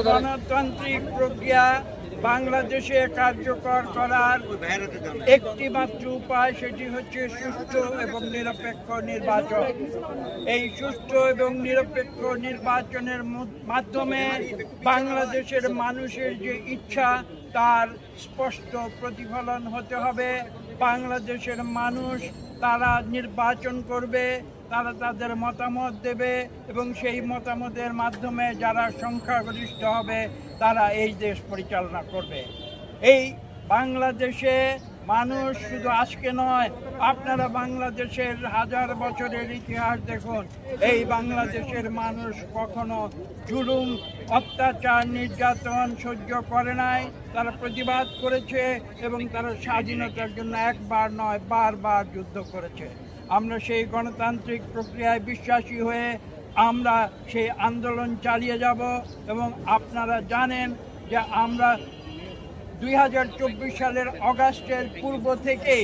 গণতান্ত্রিক প্রক্রিয়া বাংলাদেশে কার্যকর করার একটি মাত্র উপায়, সেটি হচ্ছে সুষ্ঠু এবং নিরপেক্ষ নির্বাচন। এই সুষ্ঠু এবং নিরপেক্ষ নির্বাচনের মাধ্যমে বাংলাদেশের মানুষের যে ইচ্ছা তার স্পষ্ট প্রতিফলন হতে হবে। বাংলাদেশের মানুষ তারা নির্বাচন করবে, তারা তাদের মতামত দেবে এবং সেই মতামতের মাধ্যমে যারা সংখ্যাগরিষ্ঠ হবে তারা এই দেশ পরিচালনা করবে। এই বাংলাদেশে মানুষ শুধু আজকে নয়, আপনারা বাংলাদেশের হাজার বছরের ইতিহাস দেখুন, এই বাংলাদেশের মানুষ কখনো জুলুম, অত্যাচার, নির্যাতন সহ্য করে নাই। তারা প্রতিবাদ করেছে এবং তারা স্বাধীনতার জন্য একবার নয় বারবার যুদ্ধ করেছে। আমরা সেই গণতান্ত্রিক প্রক্রিয়ায় বিশ্বাসী হয়ে আমরা সেই আন্দোলন চালিয়ে যাব এবং আপনারা জানেন যে আমরা 2024 সালের অগাস্টের পূর্ব থেকে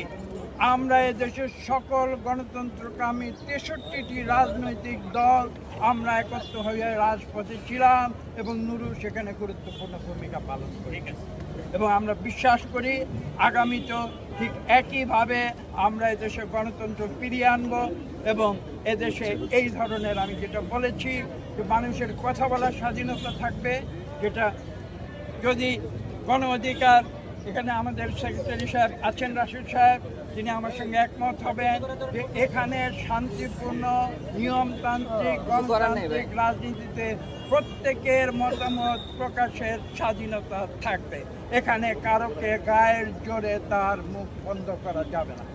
আমরা এদেশের সকল গণতন্ত্রকামী 63টি রাজনৈতিক দল আমরা একত্র হয়ে রাজপথে ছিলাম এবং নুরু সেখানে গুরুত্বপূর্ণ ভূমিকা পালন করে গেছে এবং আমরা বিশ্বাস করি আগামীতেও ঠিক একইভাবে আমরা এদেশে গণতন্ত্র ফিরিয়ে আনব এবং এদেশে এই ধরনের, আমি যেটা বলেছি, যে মানুষের কথা বলার স্বাধীনতা থাকবে, যেটা যদি গণ অধিকার, এখানে আমাদের সেক্রেটারি সাহেব আছেন, রাশিদ সাহেব, তিনি আমার সঙ্গে একমত হবেন যে এখানে শান্তিপূর্ণ নিয়মতান্ত্রিক গণতান্ত্রিক রাজনীতিতে প্রত্যেকের মতামত প্রকাশের স্বাধীনতা থাকবে। এখানে কারোকে গায়ের জোরে তার মুখ বন্ধ করা যাবে না।